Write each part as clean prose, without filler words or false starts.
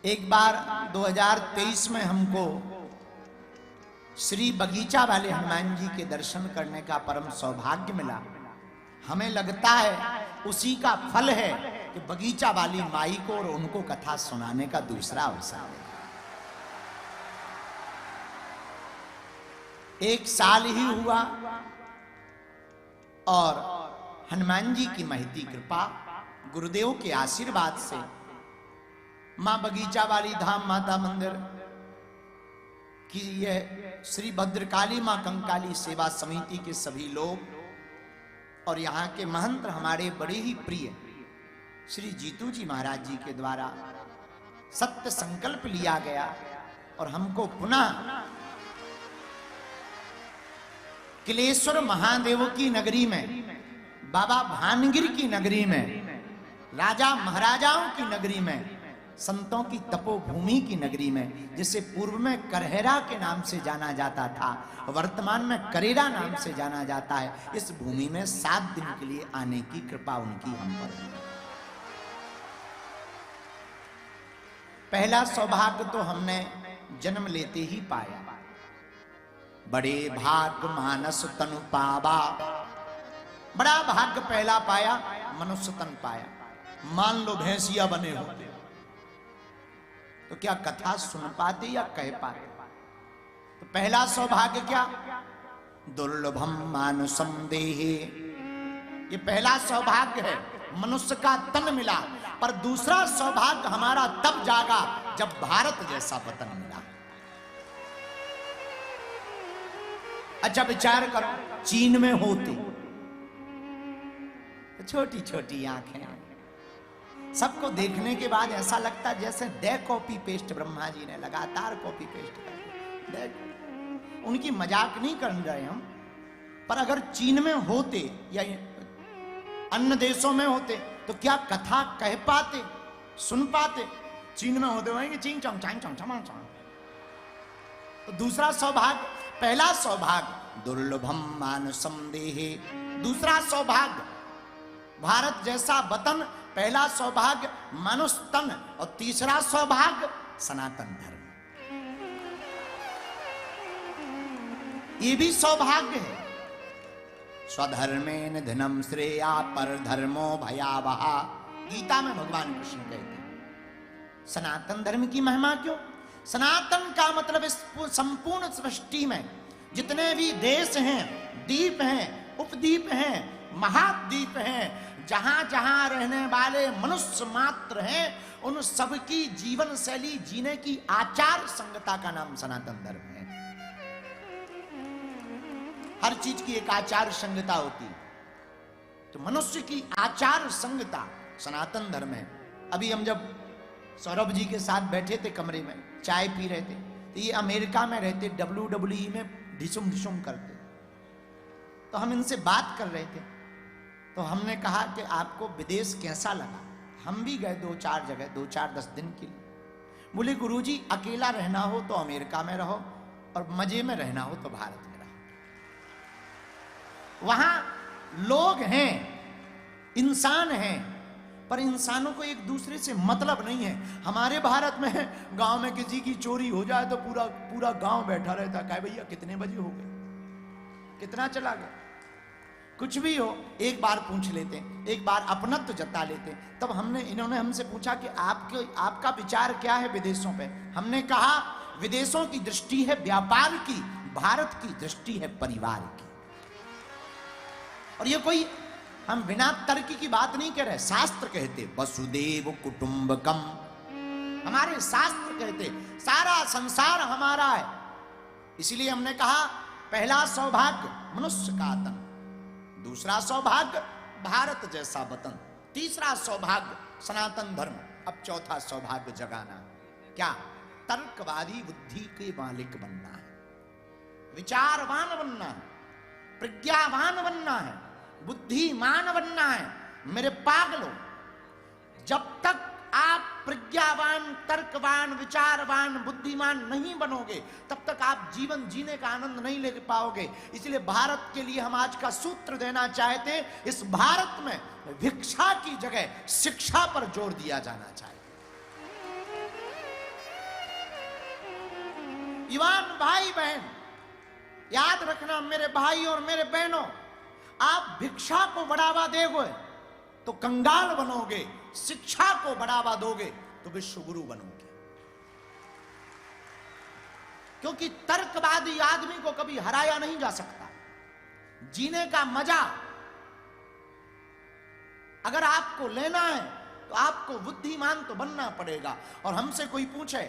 एक बार 2023 में हमको श्री बगीचा वाले हनुमान जी के दर्शन करने का परम सौभाग्य मिला। हमें लगता है उसी का फल है कि बगीचा वाली माई को और उनको कथा सुनाने का दूसरा अवसर मिला। एक साल ही हुआ और हनुमान जी की महती कृपा, गुरुदेव के आशीर्वाद से मां बगीचा वाली धाम माता मंदिर की यह श्री भद्रकाली मां कंकाली सेवा समिति के सभी लोग और यहाँ के महंत हमारे बड़े ही प्रिय श्री जीतू जी महाराज जी के द्वारा सत्य संकल्प लिया गया और हमको पुनः किलेश्वर महादेव की नगरी में, बाबा भानगिर की नगरी में, राजा महाराजाओं की नगरी में, संतों की तपोभूमि की नगरी में, जिसे पूर्व में करहरा के नाम से जाना जाता था, वर्तमान में करेरा नाम से जाना जाता है, इस भूमि में 7 दिन के लिए आने की कृपा उनकी हम पर है। पहला सौभाग्य तो हमने जन्म लेते ही पाया। बड़े भाग्य मानस तनु पावा, बड़ा भाग्य पहला पाया, मनुष्य तन पाया। मान लो भैंसिया बने होते तो क्या कथा सुन पाते या कह पाते? तो पहला सौभाग्य क्या? दुर्लभम मानुषम देहे, ये पहला सौभाग्य है, मनुष्य का तन मिला। पर दूसरा सौभाग्य हमारा तब जागा जब भारत जैसा वतन मिला। अच्छा विचार करो, चीन में होते छोटी छोटी आंखें, सबको देखने के बाद ऐसा लगता जैसे दे कॉपी पेस्ट ब्रह्मा जी ने लगातार कॉपी पेस्ट कर। उनकी मजाक नहीं कर रहे हम, पर अगर चीन में होते या अन्य देशों में होते तो क्या कथा कह पाते, सुन पाते? चीन में होते वहीं चिंग चंग चांग चंग चमांग चमांग। तो दूसरा सौभाग्य, पहला सौभाग्य दुर्लभम मानुषम देहे, दूसरा सौभाग्य भारत जैसा वतन, पहला सौभाग्य मनुष्य तन, और तीसरा सौभाग्य सनातन धर्म। ये भी सौभाग्य है। स्वधर्मेन धनम श्रेया पर धर्मो भयावह, गीता में भगवान कृष्ण कहते हैं। सनातन धर्म की महिमा क्यों? सनातन का मतलब इस संपूर्ण सृष्टि में जितने भी देश हैं, द्वीप हैं, उपद्वीप हैं, महाद्वीप हैं, जहां जहां रहने वाले मनुष्य मात्र हैं, उन सबकी जीवन शैली, जीने की आचार संहिता का नाम सनातन धर्म है। हर चीज की एक आचार संहिता होती है, तो मनुष्य की आचार संहिता सनातन धर्म है। अभी हम जब सौरभ जी के साथ बैठे थे कमरे में, चाय पी रहे थे, तो ये अमेरिका में रहते, WWE में ढिसुम ढिसुम करते, तो हम इनसे बात कर रहे थे, तो हमने कहा कि आपको विदेश कैसा लगा? हम भी गए 2-4 जगह, 2-4-10 दिन के लिए। बोले गुरुजी अकेला रहना हो तो अमेरिका में रहो और मजे में रहना हो तो भारत में रहो। वहां लोग हैं, इंसान हैं, पर इंसानों को एक दूसरे से मतलब नहीं है। हमारे भारत में गांव में किसी की चोरी हो जाए तो पूरा पूरा गांव बैठा रहता, कहे भैया कितने बजे हो गए, कितना चला गया, कुछ भी हो एक बार पूछ लेते, एक बार अपनत्व जता लेते। तब इन्होंने हमसे पूछा कि आपका विचार क्या है विदेशों पे? हमने कहा विदेशों की दृष्टि है व्यापार की, भारत की दृष्टि है परिवार की। और ये कोई हम बिना तर्क की बात नहीं कह रहे, शास्त्र कहते वसुदेव कुटुंबकम, हमारे शास्त्र कहते सारा संसार हमारा है। इसलिए हमने कहा पहला सौभाग्य मनुष्य का तन, दूसरा सौभाग्य भारत जैसा वतन, तीसरा सौभाग्य सनातन धर्म। अब चौथा सौभाग्य जगाना, क्या? तर्कवादी बुद्धि के मालिक बनना है, विचारवान बनना है, प्रज्ञावान बनना है, बुद्धिमान बनना है। मेरे पागलों, जब तक आप प्रज्ञावान, तर्कवान, विचारवान, बुद्धिमान नहीं बनोगे तब तक आप जीवन जीने का आनंद नहीं ले पाओगे। इसलिए भारत के लिए हम आज का सूत्र देना चाहते हैं, इस भारत में भिक्षा की जगह शिक्षा पर जोर दिया जाना चाहिए। युवान भाई बहन, याद रखना मेरे भाई और मेरे बहनों, आप भिक्षा को बढ़ावा दोगे तो कंगाल बनोगे, शिक्षा को बढ़ावा दोगे तो विश्व गुरु बनोगे। क्योंकि तर्कवादी आदमी को कभी हराया नहीं जा सकता। जीने का मजा अगर आपको लेना है तो आपको बुद्धिमान तो बनना पड़ेगा। और हमसे कोई पूछे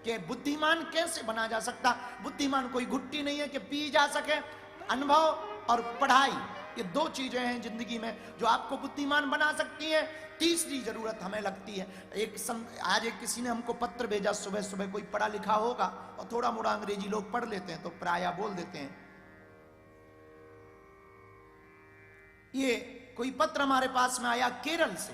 कि बुद्धिमान कैसे बना जा सकता, बुद्धिमान कोई गुट्टी नहीं है कि पी जा सके। अनुभव और पढ़ाई, ये दो चीजें हैं जिंदगी में जो आपको बुद्धिमान बना सकती हैं। तीसरी जरूरत हमें लगती है, आज एक किसी ने हमको पत्र भेजा, सुबह सुबह कोई पढ़ा लिखा होगा और थोड़ा मोड़ा अंग्रेजी लोग पढ़ लेते हैं तो प्रायः बोल देते हैं। ये कोई पत्र हमारे पास में आया केरल से,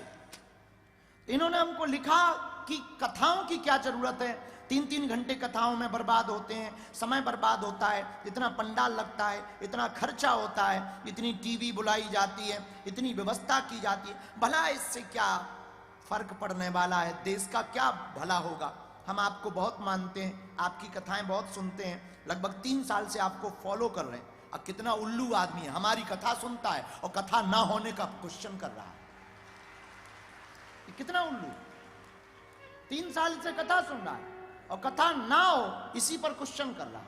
इन्होंने हमको लिखा कि कथाओं की क्या जरूरत है, 3-3 घंटे कथाओं में बर्बाद होते हैं, समय बर्बाद होता है, इतना पंडाल लगता है, इतना खर्चा होता है, इतनी टीवी बुलाई जाती है, इतनी व्यवस्था की जाती है, भला इससे क्या फर्क पड़ने वाला है, देश का क्या भला होगा। हम आपको बहुत मानते हैं, आपकी कथाएं बहुत सुनते हैं, लगभग 3 साल से आपको फॉलो कर रहे हैं। अब कितना उल्लू आदमी है, हमारी कथा सुनता है और कथा ना होने का क्वेश्चन कर रहा है। कितना उल्लू, 3 साल से कथा सुन रहा है और कथा ना हो इसी पर क्वेश्चन कर रहा।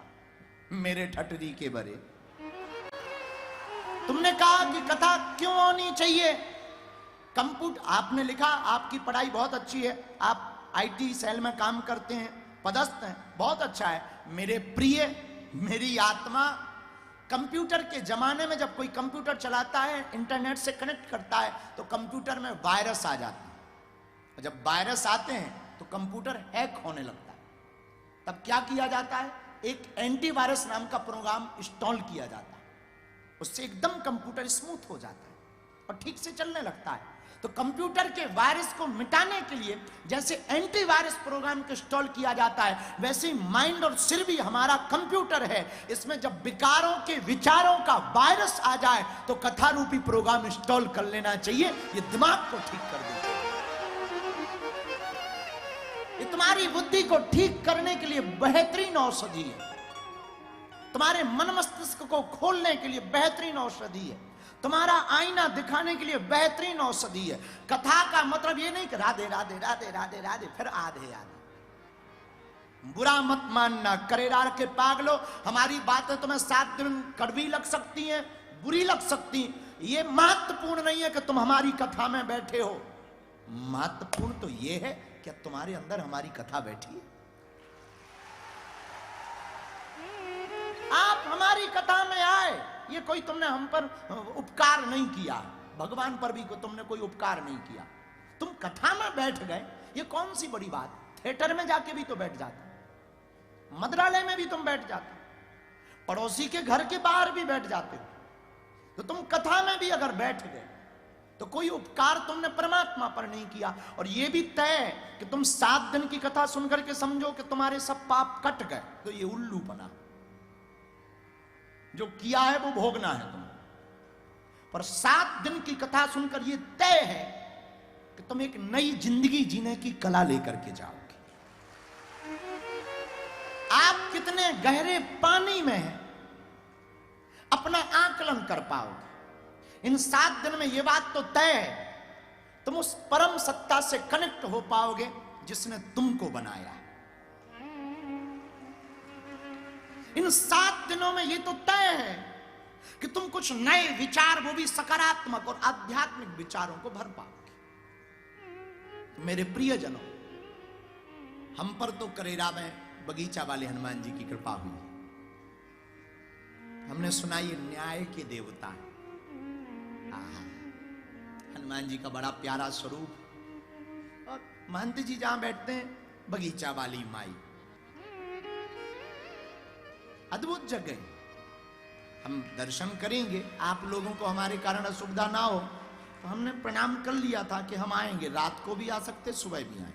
मेरे ठटरी के बरे, तुमने कहा कि कथा क्यों होनी चाहिए। कंप्यूटर, आपने लिखा आपकी पढ़ाई बहुत अच्छी है, आप आईटी सेल में काम करते हैं, पदस्थ हैं, बहुत अच्छा है। मेरे प्रिय, मेरी आत्मा, कंप्यूटर के जमाने में जब कोई कंप्यूटर चलाता है, इंटरनेट से कनेक्ट करता है तो कंप्यूटर में वायरस आ जाते हैं। जब वायरस आते हैं तो कंप्यूटर हैक होने लगता है। तब क्या किया जाता है, एक एंटीवायरस नाम का प्रोग्राम इंस्टॉल किया जाता है, उससे एकदम कंप्यूटर स्मूथ हो जाता है और ठीक से चलने लगता है। तो कंप्यूटर के वायरस को मिटाने के लिए जैसे एंटीवायरस प्रोग्राम को इंस्टॉल किया जाता है, वैसे माइंड और सिर भी हमारा कंप्यूटर है। इसमें जब विकारों के विचारों का वायरस आ जाए तो कथा रूपी प्रोग्राम इंस्टॉल कर लेना चाहिए, ये दिमाग को ठीक कर देगा। ये तुम्हारी बुद्धि को ठीक करने के लिए बेहतरीन औषधि है, तुम्हारे मन मस्तिष्क को खोलने के लिए बेहतरीन औषधि है, तुम्हारा आईना दिखाने के लिए बेहतरीन औषधि है। कथा का मतलब ये नहीं कि राधे राधे राधे राधे राधे फिर आधे आधे। बुरा मत मानना करेरार के पागलो, हमारी बातें तुम्हें 7 दिन कड़वी लग सकती हैं, बुरी लग सकती, ये महत्वपूर्ण नहीं है कि तुम हमारी कथा में बैठे हो। महत्वपूर्ण तो ये है कि तुम्हारे अंदर हमारी कथा बैठी है। आप हमारी कथा में आए, ये कोई तुमने हम पर उपकार नहीं किया, भगवान पर भी तुमने कोई उपकार नहीं किया, तुम कथा में बैठ गए, ये कौन सी बड़ी बात। थिएटर में जाके भी तो बैठ जाते, मंत्रालय में भी तुम बैठ जाते, पड़ोसी के घर के बाहर भी बैठ जाते हो, तो तुम कथा में भी अगर बैठ गए तो कोई उपकार तुमने परमात्मा पर नहीं किया। और यह भी तय कि तुम 7 दिन की कथा सुनकर के समझो कि तुम्हारे सब पाप कट गए, तो ये उल्लू बना। जो किया है वो भोगना है तुम, पर 7 दिन की कथा सुनकर यह तय है कि तुम एक नई जिंदगी जीने की कला लेकर के जाओगे। आप कितने गहरे पानी में हैं अपना आकलन कर पाओगे। इन 7 दिन में यह बात तो तय है, तुम उस परम सत्ता से कनेक्ट हो पाओगे जिसने तुमको बनाया। इन 7 दिनों में यह तो तय है कि तुम कुछ नए विचार, वो भी सकारात्मक और आध्यात्मिक विचारों को भर पाओगे। मेरे प्रियजनों, हम पर तो करेरा में बगीचा वाले हनुमान जी की कृपा हुई। हमने सुना ये न्याय के देवता है। हनुमान जी का बड़ा प्यारा स्वरूप, और महंत जी जहां बैठते हैं बगीचा वाली माई, अद्भुत जगह। हम दर्शन करेंगे, आप लोगों को हमारे कारण असुविधा ना हो तो हमने प्रणाम कर लिया था कि हम आएंगे, रात को भी आ सकते, सुबह भी आए।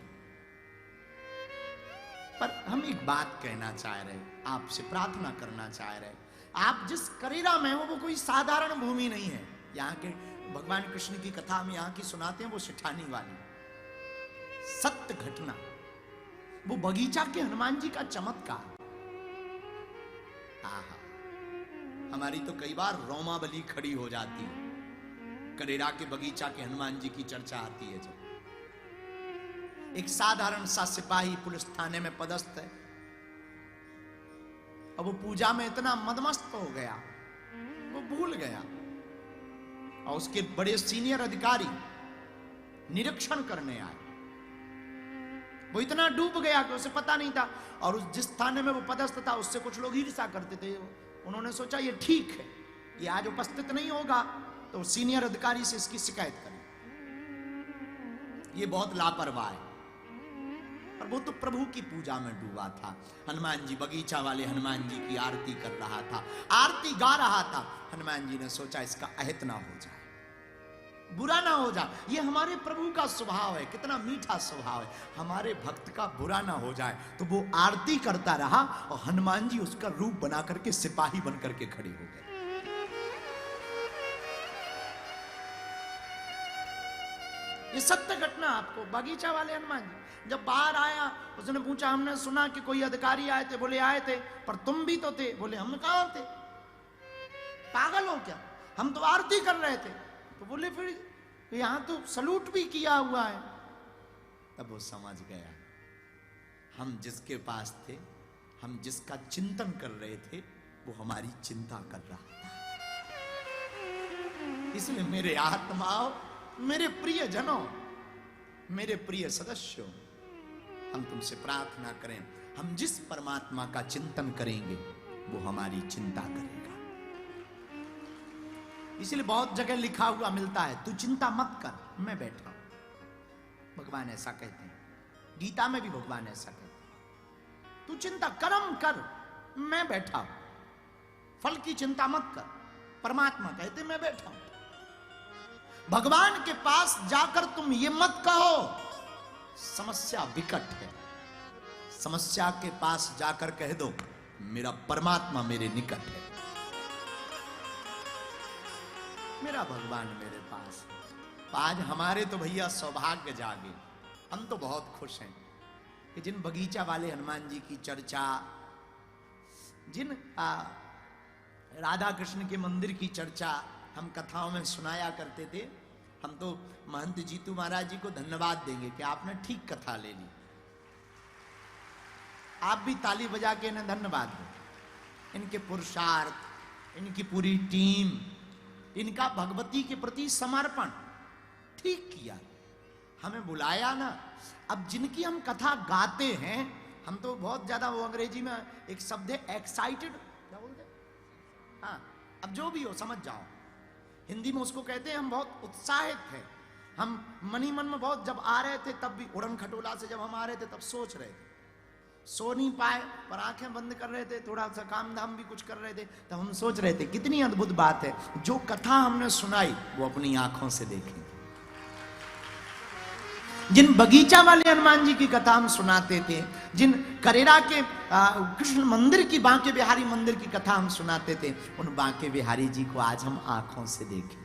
पर हम एक बात कहना चाह रहे, आपसे प्रार्थना करना चाह रहे, आप जिस करेरा में हो वो कोई साधारण भूमि नहीं है। यहाँ के भगवान कृष्ण की कथा में यहाँ की सुनाते हैं वो सिठानी वाली सत्य घटना, वो बगीचा के हनुमान जी का चमत्कार। हमारी तो कई बार रोमावली खड़ी हो जाती है। करेरा के बगीचा के हनुमान जी की चर्चा आती है जब एक साधारण सा सिपाही पुलिस थाने में पदस्थ है, अब वो पूजा में इतना मदमस्त हो गया वो भूल गया, और उसके बड़े सीनियर अधिकारी निरीक्षण करने आए। वो इतना डूब गया कि उसे पता नहीं था, और उस जिस थाने में वो पदस्थ था उससे कुछ लोग ईर्ष्या करते थे। उन्होंने सोचा ये ठीक है, ये आज उपस्थित नहीं होगा तो सीनियर अधिकारी से इसकी शिकायत करें, ये बहुत लापरवाह है। और वो तो प्रभु की पूजा में डूबा था। हनुमान जी, बगीचा वाले हनुमान जी की आरती कर रहा था, आरती गा रहा था। हनुमान जी ने सोचा इसका अहित ना हो जाए, बुरा ना हो जाए। ये हमारे प्रभु का स्वभाव है, कितना मीठा स्वभाव है, हमारे भक्त का बुरा ना हो जाए। तो वो आरती करता रहा और हनुमान जी उसका रूप बना करके सिपाही बन करके खड़े हो गए। ये सत्य घटना आपको, बगीचा वाले हनुमान जी जब बाहर आया उसने पूछा, हमने सुना कि कोई अधिकारी आए थे। बोले आए थे, पर तुम भी तो थे। बोले हम कहां थे, पागल हो क्या, हम तो आरती कर रहे थे। तो बोले फिर यहां तो सलूट भी किया हुआ है। तब वो समझ गया हम जिसके पास थे, हम जिसका चिंतन कर रहे थे, वो हमारी चिंता कर रहा था। इसलिए मेरे आत्माओं, मेरे प्रिय जनों, मेरे प्रिय सदस्यों, हम तुमसे प्रार्थना करें, हम जिस परमात्मा का चिंतन करेंगे वो हमारी चिंता करेगा। इसलिए बहुत जगह लिखा हुआ मिलता है, तू चिंता मत कर, मैं बैठा हूं। भगवान ऐसा कहते हैं, गीता में भी भगवान ऐसा कहते हैं, तू चिंता कर्म कर, मैं बैठा हूं। फल की चिंता मत कर, परमात्मा कहते मैं बैठा हूं। भगवान के पास जाकर तुम ये मत कहो समस्या विकट है, समस्या के पास जाकर कह दो मेरा परमात्मा मेरे निकट है, मेरा भगवान मेरे पास है। आज हमारे तो भैया सौभाग्य जागे, हम तो बहुत खुश हैं कि जिन बगीचा वाले हनुमान जी की चर्चा, जिन राधा कृष्ण के मंदिर की चर्चा हम कथाओं में सुनाया करते थे, हम तो महंत जीतू महाराज जी को धन्यवाद देंगे कि आपने ठीक कथा ले ली। आप भी ताली बजा के इन्हें धन्यवाद दो। इनके पुरुषार्थ, इनकी पूरी टीम, इनका भगवती के प्रति समर्पण, ठीक किया, हमें बुलाया ना। अब जिनकी हम कथा गाते हैं, हम तो बहुत ज्यादा, वो अंग्रेजी में एक शब्द है एक्साइटेड, क्या बोलते हैं, हाँ, अब जो भी हो समझ जाओ, हिंदी में उसको कहते हैं हम बहुत उत्साहित हैं। हम मन ही मन में बहुत, जब आ रहे थे तब भी उड़न खटोला से जब हम आ रहे थे तब सोच रहे थे, सो नहीं पाए पर आंखें बंद कर रहे थे, थोड़ा सा काम धाम भी कुछ कर रहे थे, तब हम सोच रहे थे कितनी अद्भुत बात है, जो कथा हमने सुनाई वो अपनी आंखों से देखें। जिन बगीचा वाले हनुमान जी की कथा हम सुनाते थे, जिन करेरा के कृष्ण मंदिर की, बांके बिहारी मंदिर की कथा हम सुनाते थे, उन बांके बिहारी जी को आज हम आंखों से देखें।